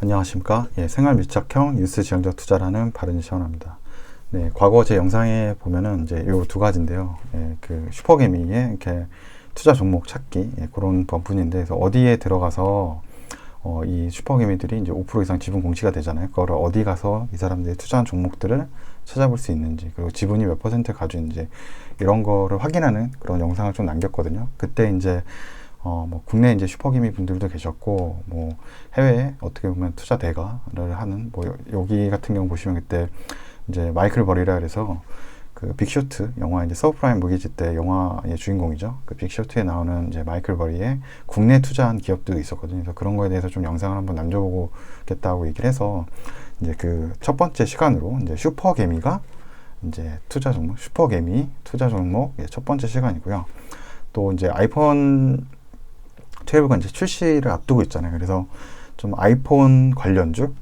안녕하십니까. 생활 밀착형 뉴스 지향적 투자라는 바른이 시원합니다. 네, 과거 제 영상에 보면은 이제 요 두 가지인데요. 그 슈퍼개미의 이렇게 투자 종목 찾기, 그런 부분인데, 그래서 어디에 들어가서 이 슈퍼개미들이 이제 5% 이상 지분 공시가 되잖아요. 그거를 어디 가서 이 사람들이 투자한 종목들을 찾아볼 수 있는지, 그리고 지분이 몇 퍼센트 가지고 있는지, 이런 거를 확인하는 그런 영상을 좀 남겼거든요. 그때 이제 뭐 국내 이제 슈퍼개미 분들도 계셨고, 뭐 해외에 어떻게 보면 투자 대가를 하는, 뭐 여기 같은 경우 보시면 그때 이제 마이클 버리라 그래서 그 빅쇼트 영화, 이제 서브프라임 모기지 때 영화의 주인공이죠. 그 빅쇼트에 나오는 이제 마이클 버리의 국내 투자한 기업도 있었거든요. 그래서 그런 거에 대해서 좀 영상을 한번 남겨보겠다고 얘기를 해서, 이제 그 첫 번째 시간으로 이제 슈퍼개미가 이제 투자 종목, 슈퍼개미 투자 종목 첫 번째 시간이고요. 또 이제 아이폰 12가 이제 출시를 앞두고 있잖아요. 그래서 좀 아이폰 관련주,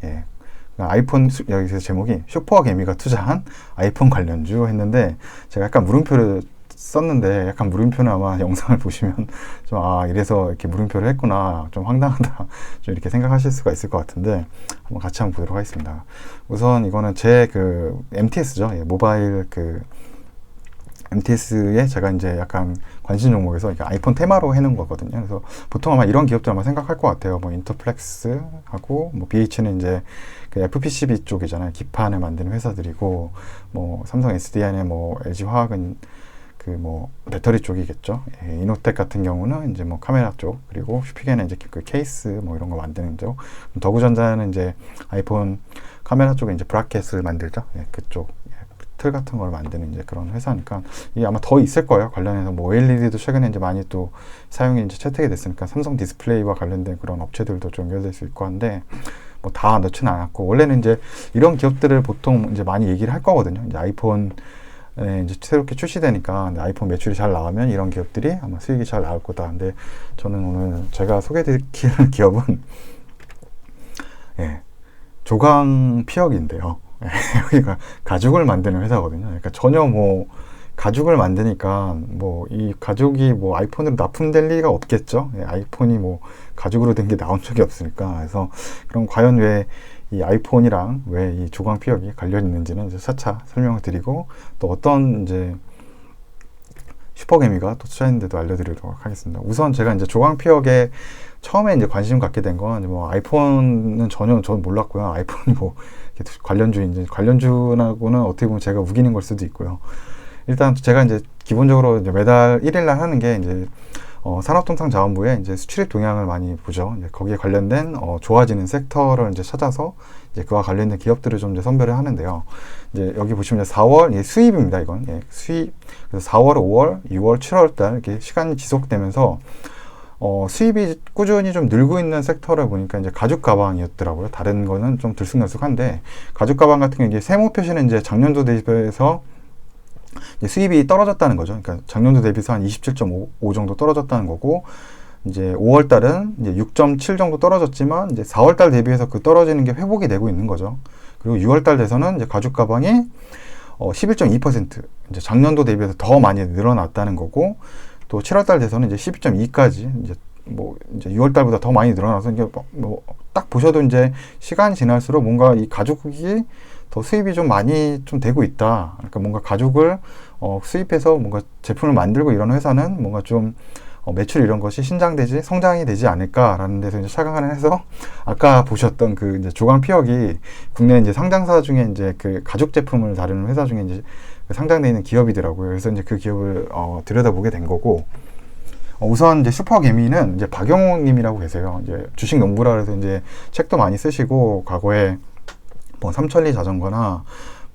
아이폰, 여기서 제목이 슈퍼개미가 투자한 아이폰 관련주 했는데, 제가 약간 물음표를 썼는데, 약간 물음표는 아마 영상을 보시면 좀, 이래서 이렇게 물음표를 했구나, 좀 황당하다, 좀 이렇게 생각하실 수가 있을 것 같은데, 한번 같이 한번 보도록 하겠습니다. 우선 이거는 제 그 MTS죠. 모바일 그 MTS에 제가 이제 약간 관심 종목에서 아이폰 테마로 해놓은 거거든요. 그래서 보통 아마 이런 기업들 아마 생각할 것 같아요. 뭐 인터플렉스하고, 뭐 BH는 이제 그 FPCB 쪽이잖아요. 기판을 만드는 회사들이고, 뭐 삼성 SDI는 뭐 LG 화학은 그 뭐 배터리 쪽이겠죠. 이노텍 같은 경우는 이제 뭐 카메라 쪽, 그리고 슈피게는 이제 그 케이스 뭐 이런 거 만드는 쪽, 더구전자는 이제 아이폰 카메라 쪽에 이제 브라켓을 만들죠. 그쪽 틀 같은 걸 만드는 이제 그런 회사니까, 이게 아마 더 있을 거예요. 관련해서 뭐 OLED도 최근에 이제 많이 또 사용이 이제 채택이 됐으니까 삼성 디스플레이와 관련된 그런 업체들도 좀 연결될 수 있고 한데, 뭐 다 넣지는 않았고, 원래는 이제 이런 기업들을 보통 이제 많이 얘기를 할 거거든요. 이제 아이폰 이제 새롭게 출시되니까 아이폰 매출이 잘 나오면 이런 기업들이 아마 수익이 잘 나올 거다. 근데 저는 오늘 제가 소개해드릴 기업은 조강 피혁인데요. 여기가 가죽을 만드는 회사거든요. 그러니까 전혀 뭐 가죽을 만드니까 뭐 이 가죽이 뭐 아이폰으로 납품될 리가 없겠죠. 아이폰이 뭐 가죽으로 된 게 나온 적이 없으니까. 그래서 그럼 과연 왜 이 아이폰이랑 왜 이 조광 피혁이 관련 있는지는 이제 차차 설명을 드리고, 또 어떤 이제 슈퍼개미가 또 투자했는데도 알려드리도록 하겠습니다. 우선 제가 이제 조광 피혁에 처음에 이제 관심 갖게 된 건 뭐 아이폰은 전혀 저는 몰랐고요. 아이폰이 뭐 관련주인지, 관련주라고는 어떻게 보면 제가 우기는 걸 수도 있고요. 일단 제가 이제 기본적으로 이제 매달 1일날 하는 게 이제 산업통상자원부에 이제 수출입 동향을 많이 보죠. 이제 거기에 관련된 좋아지는 섹터를 이제 찾아서 이제 그와 관련된 기업들을 좀 이제 선별을 하는데요. 이제 여기 보시면 이제 4월 수입입니다. 이건 수입. 그래서 4월, 5월, 6월, 7월달 이렇게 시간이 지속되면서 수입이 꾸준히 좀 늘고 있는 섹터를 보니까 이제 가죽 가방이었더라고요. 다른 거는 좀 들쑥날쑥한데, 가죽 가방 같은 경우 이제 세모 표시는 이제 작년도 대비해서 이제 수입이 떨어졌다는 거죠. 그러니까 작년도 대비해서 한 27.5 정도 떨어졌다는 거고, 이제 5월 달은 이제 6.7 정도 떨어졌지만, 이제 4월 달 대비해서 그 떨어지는 게 회복이 되고 있는 거죠. 그리고 6월 달 돼서는 이제 가죽 가방이 11.2% 이제 작년도 대비해서 더 많이 늘어났다는 거고, 또 7월 달 돼서는 이제 12.2까지 이제 6월 달보다 더 많이 늘어나서, 이게 뭐 딱 보셔도 이제 시간이 지날수록 뭔가 이 가죽이 더 수입이 좀 많이 좀 되고 있다. 그러니까 뭔가 가죽을 수입해서 뭔가 제품을 만들고 이런 회사는 뭔가 좀 매출 이런 것이 성장이 되지 않을까라는 데서 이제 착안을 해서, 아까 보셨던 그 이제 조광 피혁이 국내 이제 상장사 중에 이제 그 가죽 제품을 다루는 회사 중에 이제 상장되어 있는 기업이더라고요. 그래서 이제 그 기업을 들여다보게 된 거고, 우선 이제 슈퍼개미는 이제 박영호 님이라고 계세요. 이제 주식 농부라 해서 이제 책도 많이 쓰시고, 과거에 뭐 삼천리 자전거나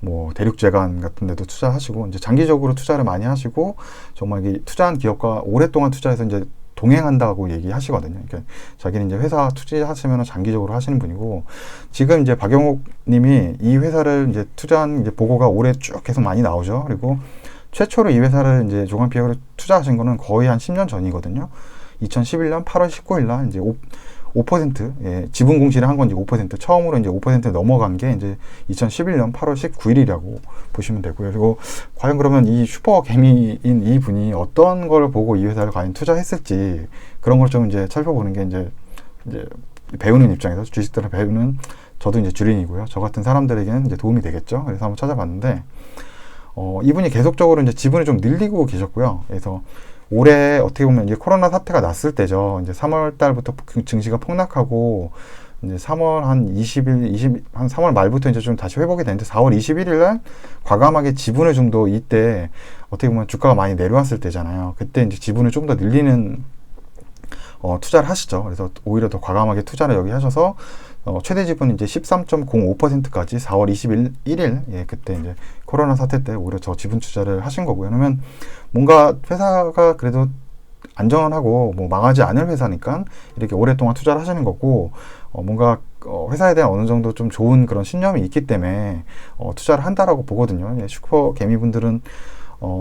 뭐 대륙제간 같은 데도 투자하시고, 이제 장기적으로 투자를 많이 하시고, 정말 이 투자한 기업과 오랫동안 투자해서 이제 동행한다고 얘기하시거든요. 그러니까 자기는 이제 회사 투자하시면 장기적으로 하시는 분이고, 지금 이제 박영옥 님이 이 회사를 이제 투자한 이제 보고가 올해 쭉 계속 많이 나오죠. 그리고 최초로 이 회사를 이제 조광 피혁을 투자하신 거는 거의 한 10년 전이거든요. 2011년 8월 19일 날 이제 5% 지분 공시를 한 건 이제 5%, 처음으로 이제 5% 넘어간 게 이제 2011년 8월 19일이라고 보시면 되고요. 그리고 과연 그러면 이 슈퍼개미인 이 분이 어떤 걸 보고 이 회사를 과연 투자했을지, 그런 걸 좀 이제 살펴보는 게 이제 배우는 입장에서 주식들을 배우는 저도 이제 주린이고요. 저 같은 사람들에게는 이제 도움이 되겠죠. 그래서 한번 찾아봤는데 이분이 계속적으로 이제 지분을 좀 늘리고 계셨고요. 그래서 올해 어떻게 보면 이제 코로나 사태가 났을 때죠. 이제 3월 달부터 증시가 폭락하고 이제 3월 한 20일, 한 3월 말부터 이제 좀 다시 회복이 되는데 4월 21일 날 과감하게 지분을 좀 더 이때 어떻게 보면 주가가 많이 내려왔을 때잖아요. 그때 이제 지분을 좀 더 늘리는 투자를 하시죠. 그래서 오히려 더 과감하게 투자를 여기 하셔서 최대 지분은 이제 13.05%까지 4월 21일 예, 그때 이제 코로나 사태 때 오히려 저 지분 투자를 하신 거고요. 그러면 뭔가 회사가 그래도 안전하고 뭐 망하지 않을 회사니까 이렇게 오랫동안 투자를 하시는 거고 뭔가 회사에 대한 어느 정도 좀 좋은 그런 신념이 있기 때문에 투자를 한다라고 보거든요. 예, 슈퍼 개미분들은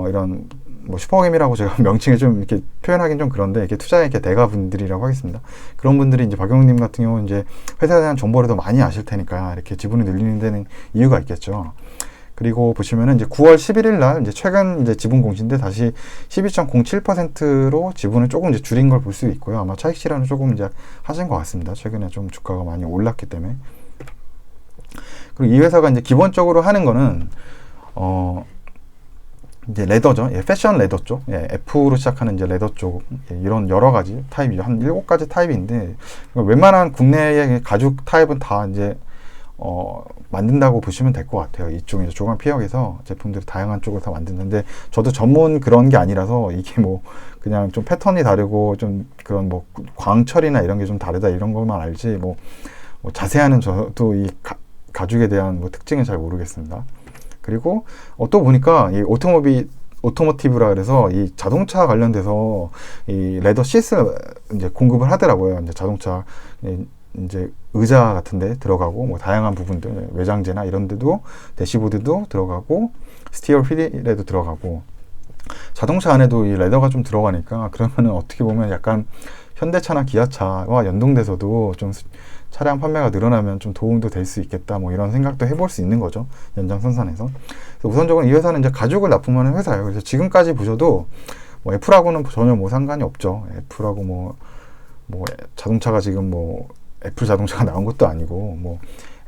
이런 뭐 슈퍼개미라고 제가 명칭을 좀 이렇게 표현하긴 좀 그런데 이렇게 투자의 이렇게 대가분들이라고 하겠습니다. 그런 분들이 이제 박영님 같은 경우는 이제 회사에 대한 정보를 더 많이 아실 테니까 이렇게 지분을 늘리는 데는 이유가 있겠죠. 그리고 보시면은 이제 9월 11일 날 이제 최근 이제 지분 공시인데 다시 12.07%로 지분을 조금 이제 줄인 걸 볼 수 있고요. 아마 차익 실현을 조금 이제 하신 것 같습니다. 최근에 좀 주가가 많이 올랐기 때문에. 그리고 이 회사가 이제 기본적으로 하는 거는 이제 레더죠. 예, 패션 레더 쪽. 예, F로 시작하는 이제 레더 쪽. 예, 이런 여러 가지 타입이 한 7가지 타입인데 웬만한 국내의 가죽 타입은 다 이제 만든다고 보시면 될 것 같아요. 이쪽 이제 조각 피혁에서 제품들이 다양한 쪽을 다 만드는데 저도 전문 그런 게 아니라서 이게 뭐 그냥 좀 패턴이 다르고 좀 그런 뭐 광철이나 이런 게 좀 다르다 이런 것만 알지 뭐 자세한 저도 이 가죽에 대한 뭐 특징은 잘 모르겠습니다. 그리고 또 보니까 이 오토모티브라 그래서 이 자동차 관련돼서 이 레더 시스를 이제 공급을 하더라고요. 이제 자동차 이제 의자 같은데 들어가고 뭐 다양한 부분들 외장재나 이런 데도 대시보드도 들어가고 스티어 휠에도 들어가고 자동차 안에도 이 레더가 좀 들어가니까 그러면은 어떻게 보면 약간 현대차나 기아차와 연동돼서도 좀 차량 판매가 늘어나면 좀 도움도 될 수 있겠다 뭐 이런 생각도 해볼 수 있는 거죠. 연장선상에서. 우선적으로 이 회사는 이제 가죽을 납품하는 회사예요. 그래서 지금까지 보셔도 뭐 애플하고는 전혀 뭐 상관이 없죠. 애플하고 뭐 자동차가 지금 뭐 애플 자동차가 나온 것도 아니고 뭐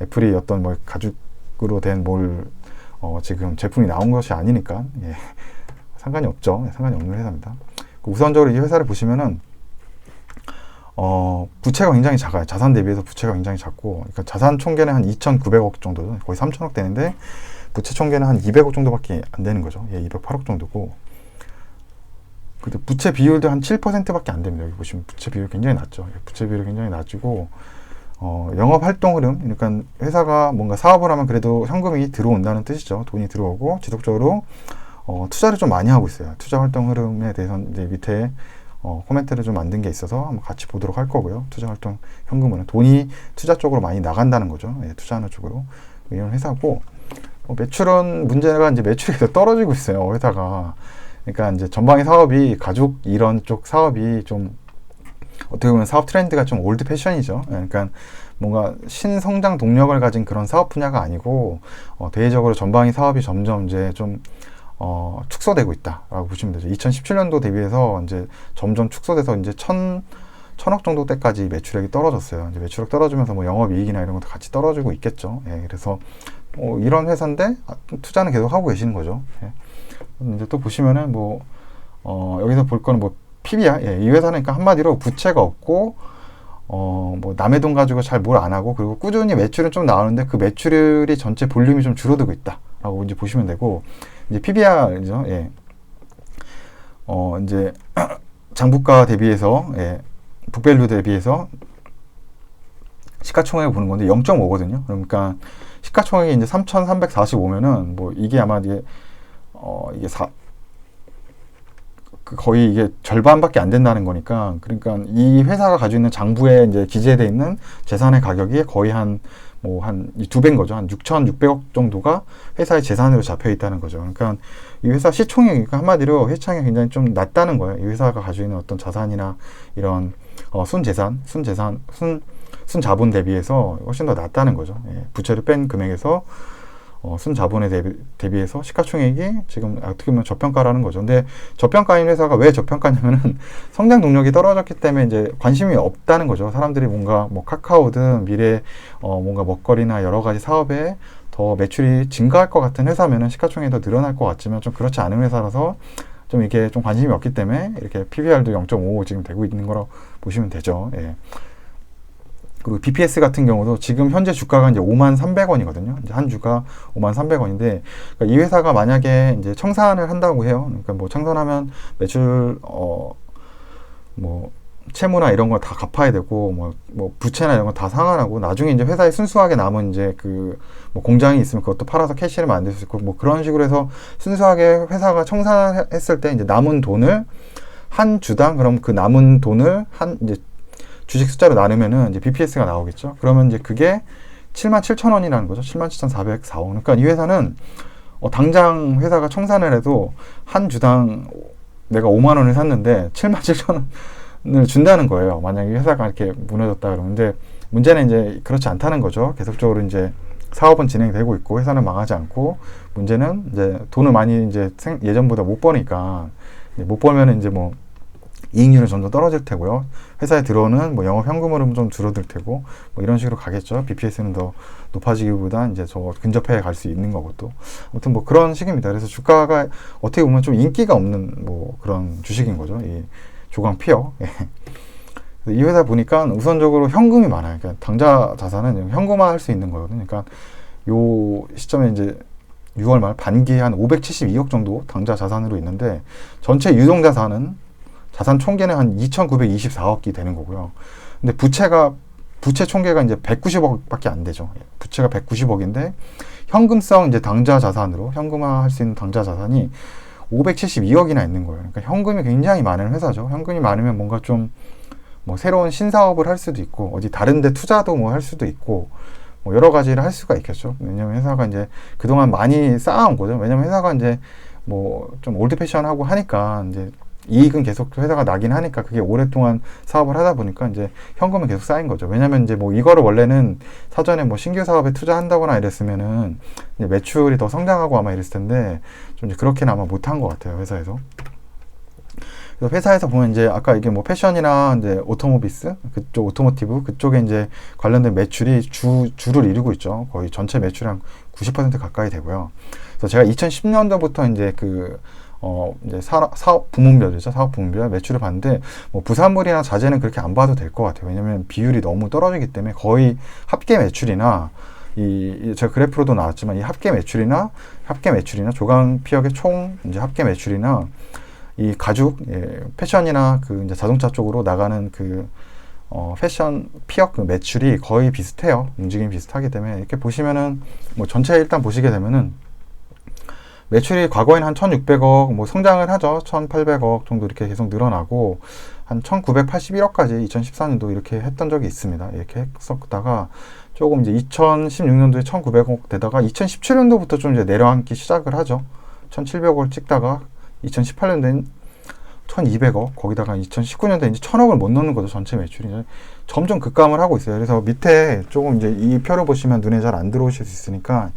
애플이 어떤 뭐 가죽으로 된 뭘 지금 제품이 나온 것이 아니니까 예, 상관이 없죠. 상관이 없는 회사입니다. 우선적으로 이 회사를 보시면은 부채가 굉장히 작아요. 자산 대비해서 부채가 굉장히 작고, 그러니까 자산 총계는 한 2,900억 정도, 거의 3,000억 되는데, 부채 총계는 한 200억 정도밖에 안 되는 거죠. 예, 208억 정도고. 근데 부채 비율도 한 7%밖에 안 됩니다. 여기 보시면 부채 비율 굉장히 낮죠. 예, 부채 비율이 굉장히 낮고, 영업 활동 흐름, 그러니까 회사가 뭔가 사업을 하면 그래도 현금이 들어온다는 뜻이죠. 돈이 들어오고, 지속적으로, 투자를 좀 많이 하고 있어요. 투자 활동 흐름에 대해서 이제 밑에 코멘트를 좀 만든 게 있어서 한번 같이 보도록 할 거고요. 투자 활동 현금은 돈이 투자 쪽으로 많이 나간다는 거죠. 예, 투자하는 쪽으로. 이런 회사고, 매출은 문제가 이제 매출이 계속 떨어지고 있어요. 회사가. 그러니까 이제 전방위 사업이 가죽 이런 쪽 사업이 좀 어떻게 보면 사업 트렌드가 좀 올드 패션이죠. 그러니까 뭔가 신성장 동력을 가진 그런 사업 분야가 아니고 대외적으로 전방위 사업이 점점 이제 좀 축소되고 있다라고 보시면 되죠. 2017년도 대비해서 이제 점점 축소돼서 이제 1,000억 정도 때까지 매출액이 떨어졌어요. 이제 매출액 떨어지면서 뭐 영업이익이나 이런 것도 같이 떨어지고 있겠죠. 예, 그래서 이런 회사인데 투자는 계속 하고 계시는 거죠. 예. 이제 또 보시면은 뭐 여기서 볼 거는 뭐 PBR, 예, 이 회사는 그러니까 한마디로 부채가 없고 뭐 남의 돈 가지고 잘 뭘 안 하고 그리고 꾸준히 매출은 좀 나오는데 그 매출이 전체 볼륨이 좀 줄어들고 있다라고 이제 보시면 되고. 이제 PBR이죠. 예. 이제 장부가 대비해서 예. 북밸류 대비해서 시가총액을 보는 건데 0.5거든요. 그러니까 시가총액이 이제 3,345면은 뭐 이게 아마 이게 이게 거의 이게 절반밖에 안 된다는 거니까 그러니까 이 회사가 가지고 있는 장부에 이제 기재되어 있는 재산의 가격이 거의 한 2배인 거죠. 한 6,600억 정도가 회사의 재산으로 잡혀 있다는 거죠. 그러니까 이 회사 시총이 한마디로 회차이 굉장히 좀 낮다는 거예요. 이 회사가 가지고 있는 어떤 자산이나 이런 순자본 대비해서 훨씬 더 낮다는 거죠. 예, 부채를 뺀 금액에서 순자본에 대비해서 시가총액이 지금 어떻게 보면 저평가라는 거죠. 근데 저평가인 회사가 왜 저평가냐면은 성장 동력이 떨어졌기 때문에 이제 관심이 없다는 거죠. 사람들이 뭔가 뭐 카카오든 미래 뭔가 먹거리나 여러 가지 사업에 더 매출이 증가할 것 같은 회사면은 시가총액이 더 늘어날 것 같지만 좀 그렇지 않은 회사라서 좀 이게 좀 관심이 없기 때문에 이렇게 PBR도 0.5 지금 되고 있는 거라고 보시면 되죠. 예. 그리고 BPS 같은 경우도 지금 현재 주가가 이제 53,300원이거든요. 이제 한 주가 53,300원인데, 그러니까 이 회사가 만약에 이제 청산을 한다고 해요. 그러니까 뭐 청산하면 매출, 뭐, 채무나 이런 거 다 갚아야 되고, 뭐 부채나 이런 거 다 상환하고, 나중에 이제 회사에 순수하게 남은 이제 뭐 공장이 있으면 그것도 팔아서 캐시를 만들 수 있고, 뭐 그런 식으로 해서 순수하게 회사가 청산했을 때 이제 남은 돈을 한 주당, 그럼 그 남은 돈을 이제 주식 숫자로 나누면은 이제 BPS가 나오겠죠. 그러면 이제 그게 77,000원이라는 거죠. 77,404원. 그러니까 이 회사는 당장 회사가 청산을 해도 한 주당 내가 5만 원을 샀는데 77,000원을 준다는 거예요. 만약에 회사가 이렇게 무너졌다 그러면. 근데 문제는 이제 그렇지 않다는 거죠. 계속적으로 이제 사업은 진행되고 있고 회사는 망하지 않고, 문제는 이제 돈을 많이 이제 예전보다 못 버니까, 못 벌면 이제 뭐 이익률은 점점 떨어질 테고요. 회사에 들어오는 뭐 영업 현금흐름 좀 줄어들 테고, 뭐 이런 식으로 가겠죠. BPS는 더 높아지기보다 이제 저 근접해 갈 수 있는 거고, 또 아무튼 뭐 그런 식입니다. 그래서 주가가 어떻게 보면 좀 인기가 없는 뭐 그런 주식인 거죠. 이 조강 피어. 이 회사 보니까 우선적으로 현금이 많아요. 그러니까 당좌 자산은 현금화 할 수 있는 거거든요. 그러니까 요 시점에 이제 6월 말 반기에 한 572억 정도 당좌 자산으로 있는데, 전체 유동 자산은 자산 총계는 한 2,924억이 되는 거고요. 근데 부채 총계가 이제 190억밖에 안 되죠. 부채가 190억인데 현금성 이제 당좌 자산으로 현금화할 수 있는 당좌 자산이 572억이나 있는 거예요. 그러니까 현금이 굉장히 많은 회사죠. 현금이 많으면 뭔가 좀 뭐 새로운 신사업을 할 수도 있고, 어디 다른 데 투자도 뭐 할 수도 있고, 뭐 여러 가지를 할 수가 있겠죠. 왜냐면 회사가 이제 그동안 많이 쌓아온 거죠. 왜냐면 회사가 이제 뭐 좀 올드 패션하고 하니까 이제 이익은 계속 회사가 나긴 하니까, 그게 오랫동안 사업을 하다 보니까 이제 현금은 계속 쌓인 거죠. 왜냐면 이제 뭐 이거를 원래는 사전에 뭐 신규 사업에 투자한다거나 이랬으면은 이제 매출이 더 성장하고 아마 이랬을 텐데, 좀 이제 그렇게는 아마 못한 것 같아요, 회사에서. 그래서 회사에서 보면 이제 아까 이게 뭐 패션이나 이제 오토모비스 그쪽, 오토모티브 그쪽에 이제 관련된 매출이 주를 이루고 있죠. 거의 전체 매출의 한 90% 가까이 되고요. 그래서 제가 2010년도부터 이제 이제 사업 부문별이죠. 사업 부문별 매출을 봤는데, 뭐 부산물이나 자재는 그렇게 안 봐도 될 것 같아요. 왜냐면 비율이 너무 떨어지기 때문에 거의 합계 매출이나 제가 그래프로도 나왔지만 이 합계 매출이나 조강 피혁의 총 이제 합계 매출이나 이 가죽, 패션이나 이제 자동차 쪽으로 나가는 패션 피혁 매출이 거의 비슷해요. 움직임이 비슷하기 때문에 이렇게 보시면은 뭐 전체 일단 보시게 되면은 매출이 과거에는 한 1,600억 뭐 성장을 하죠. 1,800억 정도 이렇게 계속 늘어나고 한 1,981억까지 2014년도 이렇게 했던 적이 있습니다. 이렇게 했었다가 조금 이제 2016년도에 1,900억 되다가 2017년도부터 좀 이제 내려앉기 시작을 하죠. 1,700억을 찍다가 2018년도엔 1,200억, 거기다가 2019년도에 이제 1,000억을 못 넣는 거죠. 전체 매출이 이제 점점 급감을 하고 있어요. 그래서 밑에 조금 이제 이 표를 보시면 눈에 잘 안 들어오실 수 있으니까,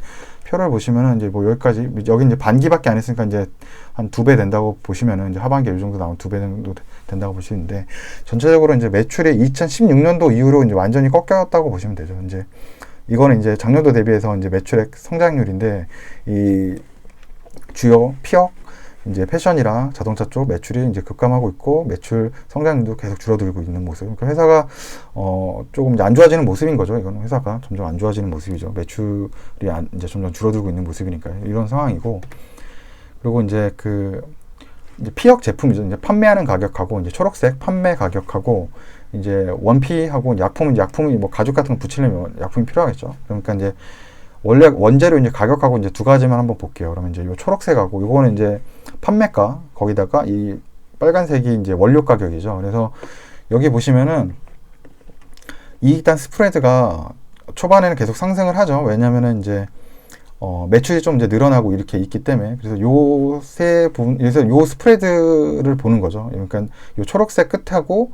표를 보시면은 이제 뭐 여기까지, 여기 이제 반기밖에 안 했으니까 이제 한 2배 된다고 보시면은, 이제 하반기에 이 정도 나오면 2배 정도 된다고 보시는데, 전체적으로 이제 매출이 2016년도 이후로 이제 완전히 꺾였다고 보시면 되죠. 이제 이거는 이제 작년도 대비해서 이제 매출의 성장률인데, 이 주요 피혁 이제 패션이랑 자동차 쪽 매출이 이제 급감하고 있고, 매출 성장률도 계속 줄어들고 있는 모습. 그러니까 회사가 조금 이제 안 좋아지는 모습인 거죠. 이거는 회사가 점점 안 좋아지는 모습이죠. 매출이 이제 점점 줄어들고 있는 모습이니까 이런 상황이고, 그리고 이제 이제 피혁 제품이죠. 이제 판매하는 가격하고 이제 초록색 판매 가격하고 이제 원피하고 약품이 뭐 가죽 같은 거 붙이려면 약품이 필요하겠죠. 그러니까 이제 원래 원재료 이제 가격하고 이제 두 가지만 한번 볼게요. 그러면 이제 요 초록색하고 요거는 이제 판매가, 거기다가 이 빨간색이 이제 원료 가격이죠. 그래서 여기 보시면은 이익단 스프레드가 초반에는 계속 상승을 하죠. 왜냐면은 이제 매출이 좀 이제 늘어나고 이렇게 있기 때문에. 그래서 요 세 부분, 그래서 요 스프레드를 보는 거죠. 그러니까 요 초록색 끝하고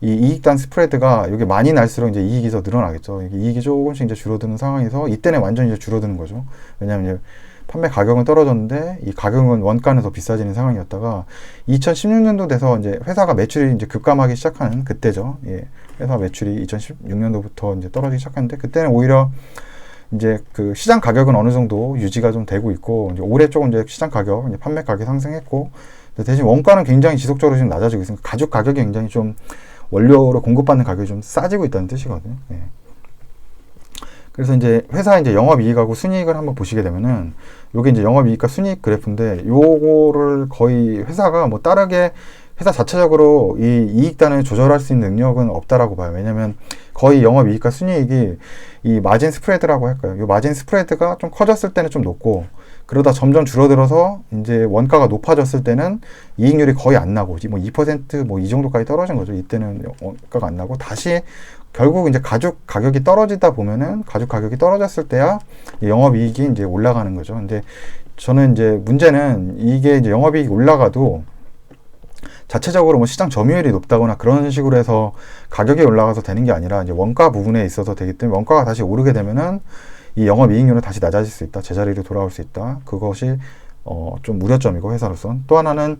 이 이익단 스프레드가 이게 많이 날수록 이제 이익이 더 늘어나겠죠. 이익이 조금씩 이제 줄어드는 상황에서 이때는 완전히 이제 줄어드는 거죠. 왜냐하면 이제 판매 가격은 떨어졌는데 이 가격은 원가는 더 비싸지는 상황이었다가 2016년도 돼서 이제 회사가 매출이 이제 급감하기 시작하는 그때죠. 예. 회사 매출이 2016년도부터 이제 떨어지기 시작했는데 그때는 오히려 이제 그 시장 가격은 어느 정도 유지가 좀 되고 있고 이제 올해 조금 이제 시장 가격, 이제 판매 가격이 상승했고 대신 원가는 굉장히 지속적으로 지금 낮아지고 있으니까 가죽 가격이 굉장히 좀 원료로 공급받는 가격이 좀 싸지고 있다는 뜻이거든요. 예. 그래서 이제 회사 이제 영업이익하고 순이익을 한번 보시게 되면은 요게 이제 영업이익과 순이익 그래프인데 요거를 거의 회사가 뭐 다르게 회사 자체적으로 이 이익단을 조절할 수 있는 능력은 없다라고 봐요. 왜냐면 거의 영업이익과 순이익이 이 마진 스프레드라고 할까요? 이 마진 스프레드가 좀 커졌을 때는 좀 높고 그러다 점점 줄어들어서 이제 원가가 높아졌을 때는 이익률이 거의 안 나고 뭐 2% 뭐 이 정도까지 떨어진 거죠. 이때는 원가가 안 나고 다시 결국 이제 가죽 가격이 떨어지다 보면은 가죽 가격이 떨어졌을 때야 영업이익이 이제 올라가는 거죠. 근데 저는 이제 문제는 이게 이제 영업이익이 올라가도 자체적으로 뭐 시장 점유율이 높다거나 그런 식으로 해서 가격이 올라가서 되는 게 아니라 이제 원가 부분에 있어서 되기 때문에 원가가 다시 오르게 되면은 이 영업이익률은 다시 낮아질 수 있다. 제자리로 돌아올 수 있다. 그것이 좀 우려점이고 회사로선 또 하나는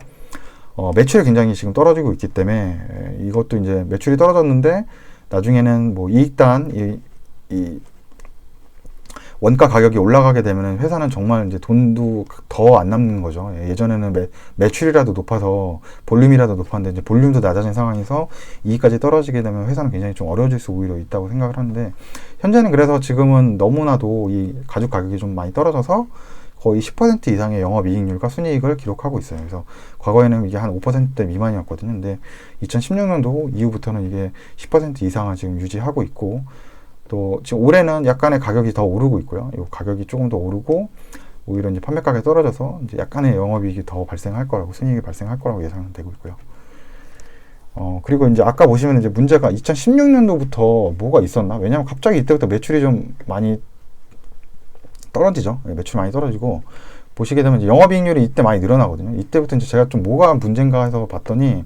매출이 굉장히 지금 떨어지고 있기 때문에 이것도 이제 매출이 떨어졌는데 나중에는 뭐 이익단 이 원가 가격이 올라가게 되면 회사는 정말 이제 돈도 더 안 남는 거죠. 예전에는 매출이라도 높아서 볼륨이라도 높았는데 이제 볼륨도 낮아진 상황에서 이익까지 떨어지게 되면 회사는 굉장히 좀 어려워질 수 오히려 있다고 생각을 하는데 현재는 그래서 지금은 너무나도 이 가죽 가격이 좀 많이 떨어져서 거의 10% 이상의 영업이익률과 순이익을 기록하고 있어요. 그래서 과거에는 이게 한 5%대 미만이었거든요. 근데 2016년도 이후부터는 이게 10% 이상을 지금 유지하고 있고 또 지금 올해는 약간의 가격이 더 오르고 있고요. 이 가격이 조금 더 오르고 오히려 이제 판매 가격이 떨어져서 이제 약간의 영업이익이 더 발생할 거라고 순이익이 발생할 거라고 예상되고 있고요. 그리고 이제 아까 보시면 이제 문제가 2016년도부터 뭐가 있었나? 왜냐면 갑자기 이때부터 매출이 좀 많이 떨어지죠. 매출 많이 떨어지고 보시게 되면 이제 영업이익률이 이때 많이 늘어나거든요. 이때부터 이제 제가 좀 뭐가 문제인가 해서 봤더니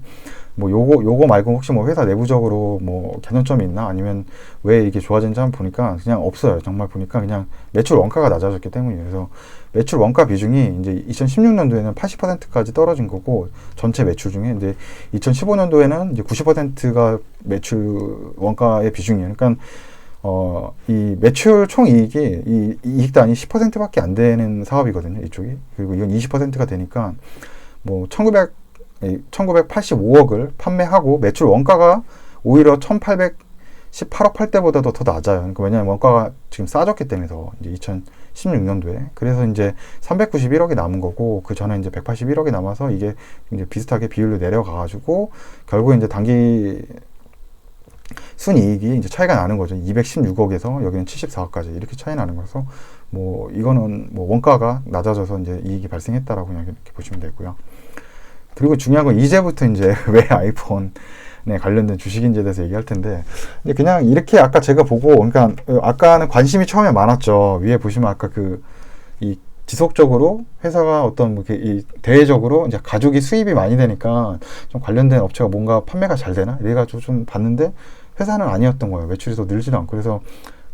뭐 요거 말고 혹시 뭐 회사 내부적으로 뭐 개선점이 있나 아니면 왜 이게 좋아진지 한번 보니까 그냥 없어요. 정말 보니까 그냥 매출 원가가 낮아졌기 때문이에요. 그래서 매출 원가 비중이 이제 2016년도에는 80%까지 떨어진 거고 전체 매출 중에 이제 2015년도에는 이제 90%가 매출 원가의 비중이에요. 그러니까 이 매출 총 이익이 이 이익단이 10%밖에 안 되는 사업이거든요. 이쪽이. 그리고 이건 20%가 되니까 뭐 1985억을 판매하고 매출 원가가 오히려 1818억 팔 때보다도 더 낮아요. 그러니까 왜냐하면 원가가 지금 싸졌기 때문에 이제 2016년도에 그래서 이제 391억이 남은 거고 그 전에 이제 181억이 남아서 이게 이제 비슷하게 비율로 내려가가지고 결국에 이제 단기 순이익이 이제 차이가 나는 거죠. 216억에서 여기는 74억까지 이렇게 차이 나는 거라서 뭐 이거는 뭐 원가가 낮아져서 이제 이익이 발생했다라고 그냥 이렇게 보시면 되고요. 그리고 중요한 건 이제부터 이제 왜 아이폰에 관련된 주식인지에 대해서 얘기할 텐데 그냥 이렇게 아까 제가 보고 그러니까 아까는 관심이 처음에 많았죠. 위에 보시면 아까 이 지속적으로 회사가 어떤 뭐 이 대외적으로 이제 가죽이 수입이 많이 되니까 좀 관련된 업체가 뭔가 판매가 잘 되나 이래가지고 좀 봤는데 회사는 아니었던 거예요. 매출이 더 늘지도 않고 그래서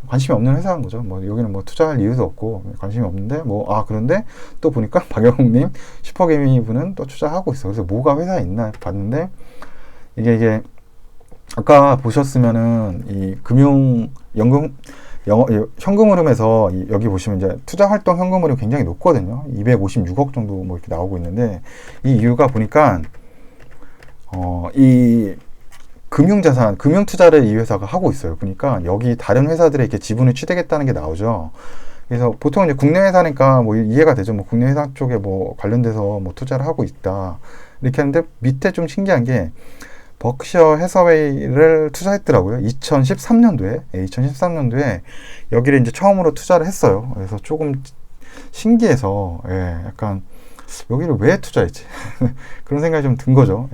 관심이 없는 회사인 거죠. 뭐 여기는 뭐 투자할 이유도 없고 관심이 없는데 그런데 또 보니까 박영욱님 슈퍼개미분은 또 투자하고 있어. 그래서 뭐가 회사에 있나 봤는데 이게 아까 보셨으면은 이 현금 흐름에서 여기 보시면 이제 투자 활동 현금 흐름이 굉장히 높거든요. 256억 정도 뭐 이렇게 나오고 있는데 이 이유가 보니까 이 금융자산, 금융투자를 이 회사가 하고 있어요. 보니까 여기 다른 회사들에 이렇게 지분을 취득했다는 게 나오죠. 그래서 보통 이제 국내 회사니까 뭐 이해가 되죠. 뭐 국내 회사 쪽에 뭐 관련돼서 뭐 투자를 하고 있다. 이렇게 하는데 밑에 좀 신기한 게 버크셔 해서웨이를 투자했더라고요. 2013년도에 여기를 이제 처음으로 투자를 했어요. 그래서 조금 신기해서 약간 여기를 왜 투자했지? 그런 생각이 좀 든 거죠.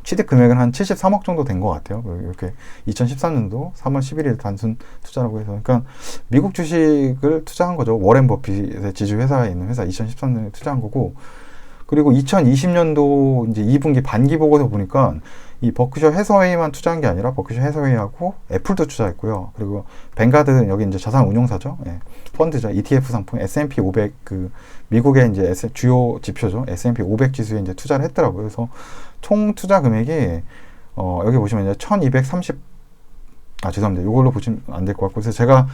취득 금액은 한 73억 정도 된 것 같아요. 이렇게 2013년도 3월 11일 단순 투자라고 해서. 그러니까 미국 주식을 투자한 거죠. 워렌 버핏의 지주 회사에 있는 회사 2013년에 투자한 거고. 그리고 2020년도 이제 2분기 반기 보고서 보니까 이 버크셔 해서웨이만 투자한 게 아니라 버크셔 해서웨이하고 애플도 투자했고요. 그리고 뱅가드 여기 이제 자산 운용사죠. 예, 펀드죠. ETF 상품 S&P 500 그 미국의 이제 주요 지표죠. S&P 500 지수에 이제 투자를 했더라고요. 그래서 총 투자 금액이 여기 보시면 이제 1230 죄송합니다. 이걸로 보시면 안 될 것 같고, 그래서 제가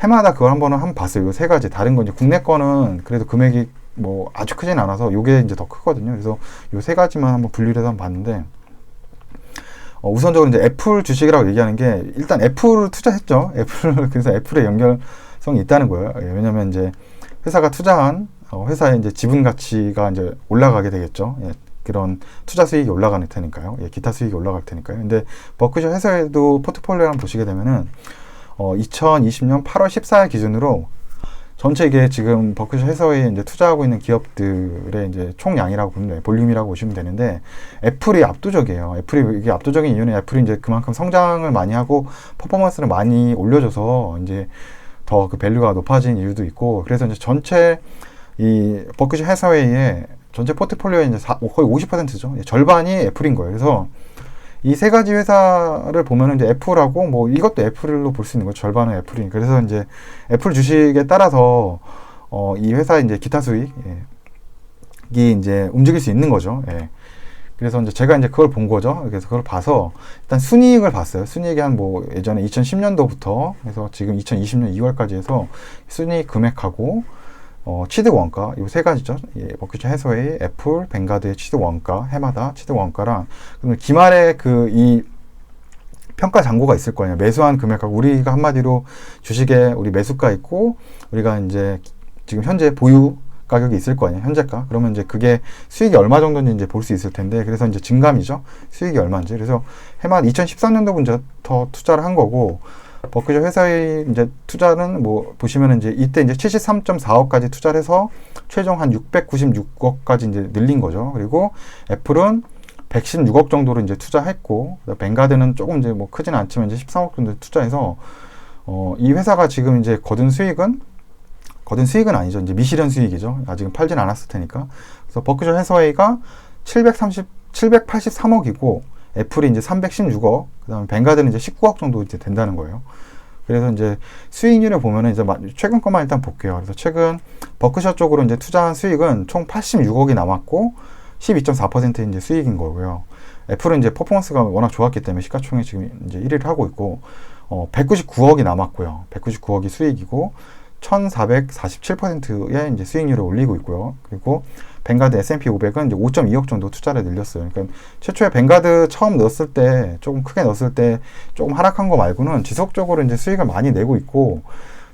해마다 그걸 한번 봤어요. 이 세 가지. 다른 건 이제 국내 거는 그래도 금액이 뭐 아주 크진 않아서 요게 이제 더 크거든요. 그래서 요 세 가지만 한번 분류를 해서 한번 봤는데, 우선적으로 이제 애플 주식이라고 얘기하는 게, 일단 애플을 투자했죠. 그래서 애플의 연결성이 있다는 거예요. 예, 왜냐면 이제 회사가 투자한 회사의 이제 지분 가치가 이제 올라가게 되겠죠. 예, 그런 투자 수익이 올라가는 테니까요. 예, 기타 수익이 올라갈 테니까요. 근데 버크셔 회사에도 포트폴리오를 한번 보시게 되면은 2020년 8월 14일 기준으로 전체 이게 지금 버크셔 해서웨이에 이제 투자하고 있는 기업들의 이제 총량이라고 보면 돼요. 볼륨이라고 보시면 되는데, 애플이 압도적이에요. 애플이 이게 압도적인 이유는 애플이 이제 그만큼 성장을 많이 하고 퍼포먼스를 많이 올려줘서 이제 더 그 밸류가 높아진 이유도 있고, 그래서 이제 전체 이 버크셔 해서웨이의 전체 포트폴리오의 이제 거의 50%죠. 절반이 애플인 거예요. 그래서 이 세 가지 회사를 보면은 이제 애플하고 뭐 이것도 애플로 볼 수 있는 거죠. 절반은 애플이니까. 그래서 이제 애플 주식에 따라서 이 회사의 이제 기타 수익이 이제 움직일 수 있는 거죠. 예. 그래서 이제 제가 이제 그걸 본 거죠. 그래서 그걸 봐서 일단 순이익을 봤어요. 순이익이 한 뭐 예전에 2010년도부터 해서 지금 2020년 2월까지 해서 순이익 금액하고 취득 원가, 이 세 가지죠. 예, 버크셔 해서웨이, 애플, 뱅가드의 취득 원가, 해마다 취득 원가랑, 그다음에 기말에 이 평가 잔고가 있을 거예요. 매수한 금액하고, 우리가 한마디로 주식에 우리 매수가 있고, 우리가 이제 지금 현재 보유 가격이 있을 거 아니에요. 현재가. 그러면 이제 그게 수익이 얼마 정도인지 이제 볼 수 있을 텐데, 그래서 이제 증감이죠. 수익이 얼마인지. 그래서 해마다 2013년도부터 투자를 한 거고, 버크셔 회사의 이제 투자는 뭐 보시면은 이제 이때 이제 73.4억까지 투자를 해서 최종 한 696억까지 이제 늘린 거죠. 그리고 애플은 116억 정도로 이제 투자했고, 뱅가드는 조금 이제 뭐 크지는 않지만 이제 13억 정도 투자해서 이 회사가 지금 이제 거둔 수익은 아니죠. 이제 미실현 수익이죠. 아직은 팔진 않았을 테니까. 그래서 버크셔 해서웨이가 783억이고 애플이 이제 316억, 그 다음에 뱅가드는 이제 19억 정도 이제 된다는 거예요. 그래서 이제 수익률을 보면은 이제 최근 것만 일단 볼게요. 그래서 최근 버크셔 쪽으로 이제 투자한 수익은 총 86억이 남았고 12.4% 이제 수익인 거고요. 애플은 이제 퍼포먼스가 워낙 좋았기 때문에 시가총액 지금 이제 1위를 하고 있고, 199억이 남았고요. 199억이 수익이고 1447%의 이제 수익률을 올리고 있고요. 그리고 뱅가드 S&P 500은 이제 5.2억 정도 투자를 늘렸어요. 그러니까 최초에 뱅가드 처음 넣었을 때, 조금 크게 넣었을 때 조금 하락한 거 말고는 지속적으로 이제 수익을 많이 내고 있고,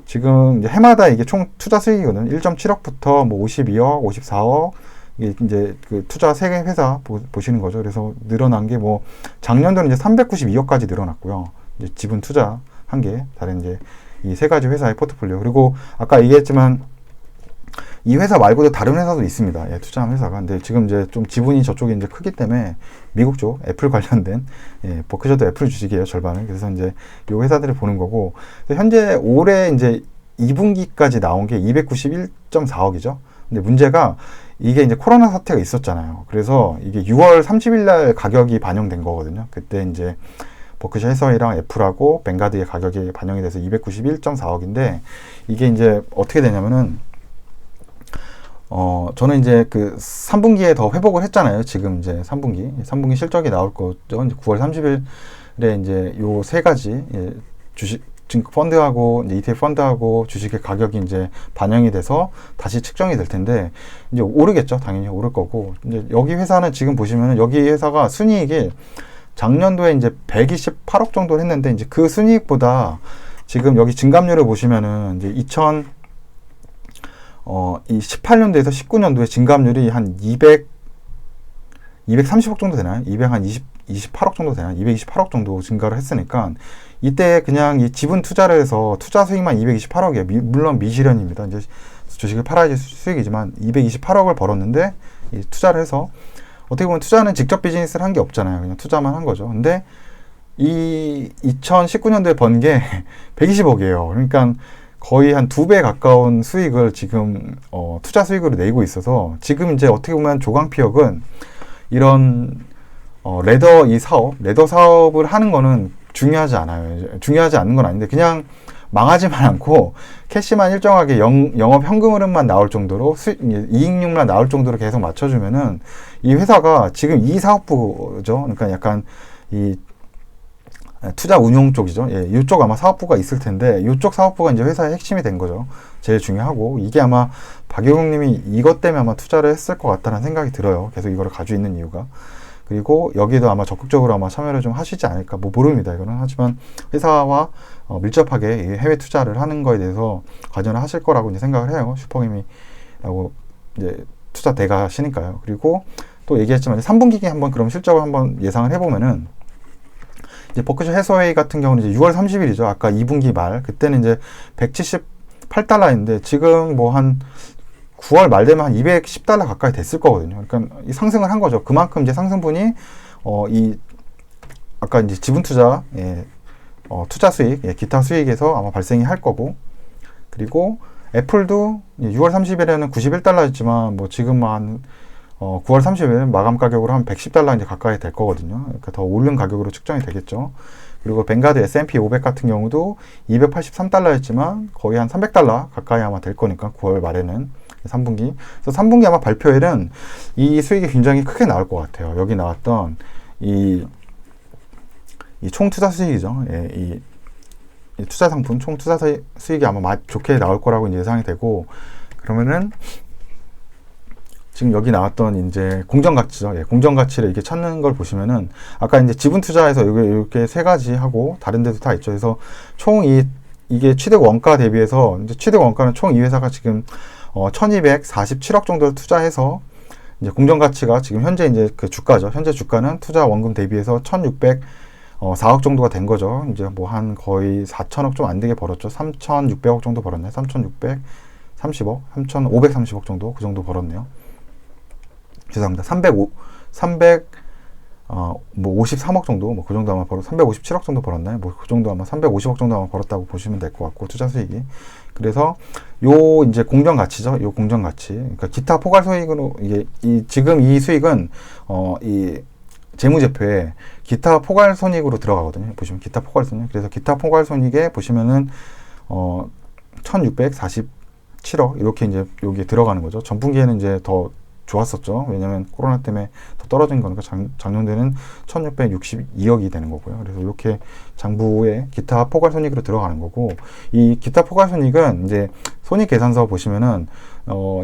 지금 이제 해마다 이게 총 투자 수익이거든요. 1.7억부터 뭐 52억, 54억, 이게 이제 그 투자 세 개 회사 보시는 거죠. 그래서 늘어난 게 뭐 작년도는 이제 392억까지 늘어났고요. 이제 지분 투자 한 개, 다른 이제 이 세 가지 회사의 포트폴리오. 그리고 아까 얘기했지만 이 회사 말고도 다른 회사도 있습니다. 예, 투자한 회사가. 근데 지금 이제 좀 지분이 저쪽에 이제 크기 때문에 미국 쪽 애플 관련된, 버크셔도 애플 주식이에요, 절반은. 그래서 이제 요 회사들을 보는 거고, 현재 올해 이제 2분기까지 나온 게 291.4억이죠. 근데 문제가 이게 이제 코로나 사태가 있었잖아요. 그래서 이게 6월 30일 날 가격이 반영된 거거든요. 그때 이제 버크셔 해서웨이랑 애플하고 뱅가드의 가격이 반영이 돼서 291.4억인데, 이게 이제 어떻게 되냐면은, 저는 이제 그 3분기에 더 회복을 했잖아요. 지금 이제 3분기 실적이 나올 거죠. 이제 9월 30일에 이제 요 세 가지, 주식, 증권 펀드하고 이제 ETF 펀드하고 주식의 가격이 이제 반영이 돼서 다시 측정이 될 텐데, 이제 오르겠죠. 당연히 오를 거고. 이제 여기 회사는 지금 보시면은 여기 회사가 순이익이 작년도에 이제 128억 정도 했는데, 이제 그 순이익보다 지금 여기 증감률을 보시면은 이제 18년도에서 19년도에 증감률이 한 230억 정도 되나요? 28억 정도 되나요? 228억 정도 증가를 했으니까, 이때 그냥 이 지분 투자를 해서 투자 수익만 228억이에요. 물론 미실현입니다. 이제 주식을 팔아야지 수익이지만 228억을 벌었는데, 이 투자를 해서 어떻게 보면 투자는 직접 비즈니스를 한 게 없잖아요. 그냥 투자만 한 거죠. 근데 이 2019년도에 번 게 120억이에요. 그러니까 거의 한 2배 가까운 수익을 지금 투자 수익으로 내고 있어서, 지금 이제 어떻게 보면 조광피역은 이런 레더 이 사업, 레더 사업을 하는 거는 중요하지 않아요. 중요하지 않는 건 아닌데 그냥 망하지만 않고 캐시만 일정하게 영업 현금 흐름만 나올 정도로 이익률만 나올 정도로 계속 맞춰주면은 이 회사가 지금 이 사업부죠. 그러니까 약간 이 투자 운용 쪽이죠. 예, 이쪽 아마 사업부가 있을 텐데 이쪽 사업부가 이제 회사의 핵심이 된 거죠. 제일 중요하고 이게 아마 박효경님이 이것 때문에 아마 투자를 했을 것 같다는 생각이 들어요. 계속 이거를 가지고 있는 이유가. 그리고 여기도 아마 적극적으로 아마 참여를 좀 하시지 않을까. 뭐 모릅니다. 이거는. 하지만 회사와 밀접하게 해외 투자를 하는 거에 대해서 관여를 하실 거라고 이제 생각을 해요. 슈퍼개미라고 이제 투자 대가시니까요. 그리고 또 얘기했지만 3분기에 한번 그럼 실적을 한번 예상을 해보면은 이제 버크셔 해서웨이 같은 경우는 이제 6월 30일이죠. 아까 2분기 말. 그때는 이제 178달러인데 지금 뭐 한 9월 말 되면 한 210달러 가까이 됐을 거거든요. 그러니까 이 상승을 한 거죠. 그만큼 이제 상승분이 이 아까 이제 지분 투자, 투자 수익, 기타 수익에서 아마 발생이 할 거고, 그리고 애플도 6월 30일에는 91달러였지만 뭐 지금 한 9월 30일 마감 가격으로 한 110달러 이제 가까이 될 거거든요. 그러니까 더 오른 가격으로 측정이 되겠죠. 그리고 뱅가드 S&P 500 같은 경우도 283달러였지만 거의 한 300달러 가까이 아마 될 거니까 9월 말에는 3분기. 그래서 3분기 아마 발표에는 이 수익이 굉장히 크게 나올 것 같아요. 여기 나왔던 이 총 투자 수익이죠. 예, 이 투자 상품 총 투자 수익이 아마 좋게 나올 거라고 이제 예상이 되고, 그러면은 지금 여기 나왔던 이제 공정 가치죠. 예, 공정 가치를 이렇게 찾는 걸 보시면은 아까 이제 지분 투자에서 이렇게 세 가지 하고 다른 데도 다 있죠. 그래서 총 이게 취득 원가 대비해서 이제 취득 원가는 총 이 회사가 지금 1247억 정도를 투자해서 이제 공정 가치가 지금 현재 이제 그 주가죠. 현재 주가는 투자 원금 대비해서 1604억 정도가 된 거죠. 이제 뭐 한 거의 4천억 좀 안 되게 벌었죠. 3600억 정도 벌었네. 3630억, 3530억 정도 그 정도 벌었네요. 죄송합니다. 53억 정도, 뭐 그 정도 아마 357억 정도 벌었나요? 뭐 그 정도 아마 350억 정도 아마 벌었다고 보시면 될 것 같고, 투자 수익이. 그래서 요 이제 공정 가치죠. 요 공정 가치. 그러니까 기타 포괄 수익으로 이게 지금 이 수익은 이 재무제표에 기타 포괄 손익으로 들어가거든요. 보시면 기타 포괄 손익. 그래서 기타 포괄 손익에 보시면은 1647억 이렇게 이제 여기에 들어가는 거죠. 전분기에는 이제 더 좋았었죠. 왜냐면 코로나 때문에 더 떨어진 거니까 작년에는 1662억이 되는 거고요. 그래서 이렇게 장부에 기타 포괄 손익으로 들어가는 거고, 이 기타 포괄 손익은 이제 손익 계산서 보시면은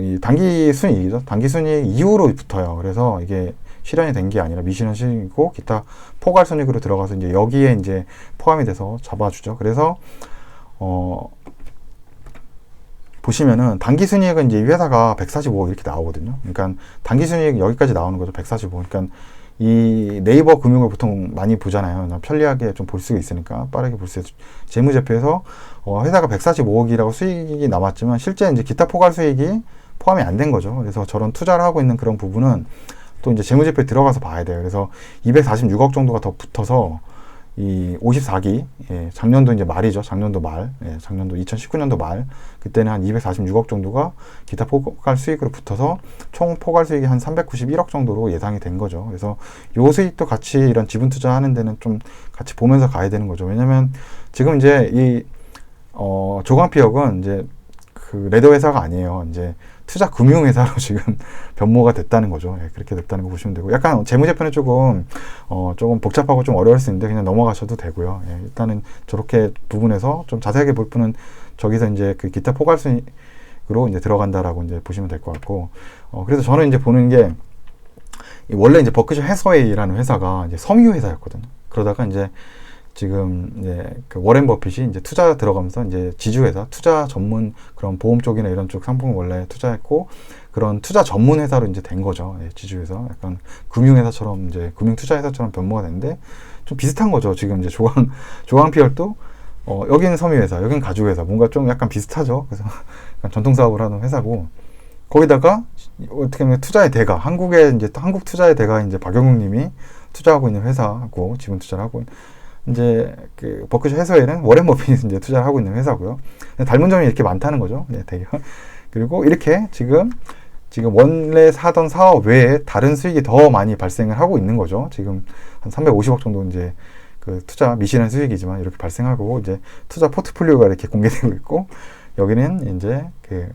이 당기 순이익이죠. 당기 순이익 이후로 붙어요. 그래서 이게 실현이 된 게 아니라 미실현 수익이고 기타 포괄 손익으로 들어가서 이제 여기에 이제 포함이 돼서 잡아주죠. 그래서 보시면은 당기순이익은 이제 이 회사가 145억 이렇게 나오거든요. 그러니까 당기순이익 여기까지 나오는 거죠. 145. 그러니까 이 네이버 금융을 보통 많이 보잖아요. 편리하게 좀 볼 수가 있으니까 빠르게 볼 수 있어요. 재무제표에서 회사가 145억이라고 수익이 남았지만 실제 이제 기타 포괄 수익이 포함이 안 된 거죠. 그래서 저런 투자를 하고 있는 그런 부분은 또 이제 재무제표에 들어가서 봐야 돼요. 그래서 246억 정도가 더 붙어서 이 54기, 작년도 이제 말이죠. 작년도 말, 작년도 2019년도 말, 그때는 한 246억 정도가 기타 포괄 수익으로 붙어서 총 포괄 수익이 한 391억 정도로 예상이 된 거죠. 그래서 요 수익도 같이 이런 지분 투자하는 데는 좀 같이 보면서 가야 되는 거죠. 왜냐면 지금 이제 이 조광피역은 이제 그 레더 회사가 아니에요. 이제 투자 금융 회사로 지금 변모가 됐다는 거죠. 그렇게 됐다는 거 보시면 되고, 약간 재무제표는 조금 복잡하고 좀 어려울 수 있는데 그냥 넘어가셔도 되고요. 일단은 저렇게 부분에서 좀 자세하게 볼 분은 저기서 이제 그 기타 포괄 수익으로 이제 들어간다라고 이제 보시면 될 것 같고, 그래서 저는 이제 보는 게 원래 이제 버크셔 해서웨이라는 회사가 이제 섬유 회사였거든요. 그러다가 이제 지금 이제 그 워렌 버핏이 이제 투자 들어가면서 이제 지주회사, 투자 전문 그런 보험 쪽이나 이런 쪽 상품을 원래 투자했고 그런 투자 전문 회사로 이제 된 거죠. 지주회사, 약간 금융회사처럼 이제 금융 투자 회사처럼 변모가 됐는데 좀 비슷한 거죠. 지금 이제 조광피열도 여기는 섬유회사, 여기는 가죽회사, 뭔가 좀 약간 비슷하죠. 그래서 약간 전통 사업을 하는 회사고, 거기다가 어떻게 보면 투자의 대가, 한국의 이제 한국 투자의 대가 이제 박영웅님이 투자하고 있는 회사고 지분 투자를 하고 이제 그 버크셔 해서웨이는 워렌 버핏이 이제 투자를 하고 있는 회사고요. 닮은 점이 이렇게 많다는 거죠. 되게. 그리고 이렇게 지금 지금 원래 사던 사업 외에 다른 수익이 더 많이 발생을 하고 있는 거죠. 지금 한 350억 정도 이제 그 투자 미실현 수익이지만 이렇게 발생하고 이제 투자 포트폴리오가 이렇게 공개되고 있고 여기는 이제 그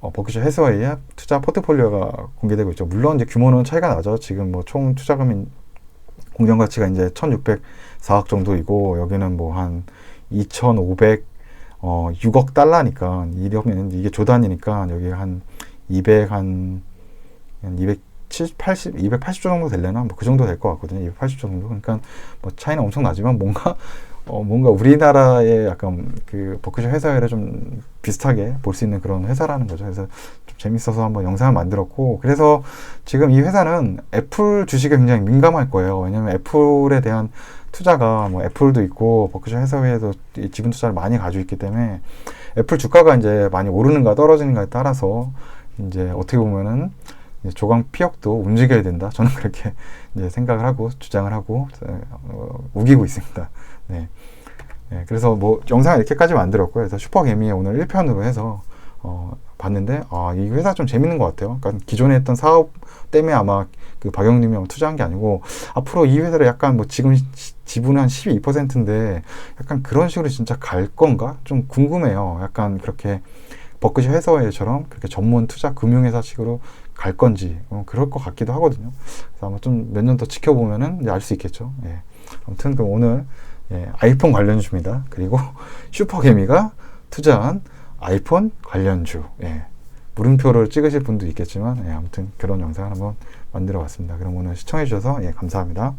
버크셔 해서웨이의 투자 포트폴리오가 공개되고 있죠. 물론 이제 규모는 차이가 나죠. 지금 뭐 총 투자금인 공정 가치가 이제 1,604억 정도이고 여기는 뭐 한 2,506억 달러니까 이러면 이게 조단이니까 여기 한 280조 정도 되려나? 뭐 그 정도 될 것 같거든요. 280조 정도. 그러니까 뭐 차이는 엄청 나지만 뭔가 우리나라의 약간 그 버크셔 해서웨이를 좀 비슷하게 볼 수 있는 그런 회사라는 거죠. 그래서 좀 재밌어서 한번 영상을 만들었고, 그래서 지금 이 회사는 애플 주식에 굉장히 민감할 거예요. 왜냐면 애플에 대한 투자가 뭐 애플도 있고 버크셔 해서웨이에도 지분 투자를 많이 가지고 있기 때문에 애플 주가가 이제 많이 오르는가 떨어지는가에 따라서 이제 어떻게 보면은 조강 피역도 움직여야 된다. 저는 그렇게 이제 생각을 하고 주장을 하고 우기고 있습니다. 네. 네, 그래서 뭐 영상을 이렇게까지 만들었고요. 그래서 슈퍼개미에 오늘 1편으로 해서 봤는데 이 회사 좀 재밌는 것 같아요. 그러니까 기존에 했던 사업 때문에 아마 그 박영님이 투자한 게 아니고 앞으로 이 회사를 약간 뭐 지금 지분은 한 12%인데 약간 그런 식으로 진짜 갈 건가? 좀 궁금해요. 약간 그렇게 버크셔 해서웨이처럼 그렇게 전문 투자 금융회사식으로 갈 건지 그럴 것 같기도 하거든요. 그래서 아마 좀 몇 년 더 지켜보면은 알 수 있겠죠. 예. 아무튼 그럼 오늘 아이폰 관련주입니다. 그리고 슈퍼개미가 투자한 아이폰 관련주. 물음표를 찍으실 분도 있겠지만 아무튼 그런 영상을 한번 만들어 봤습니다. 그럼 오늘 시청해 주셔서 감사합니다.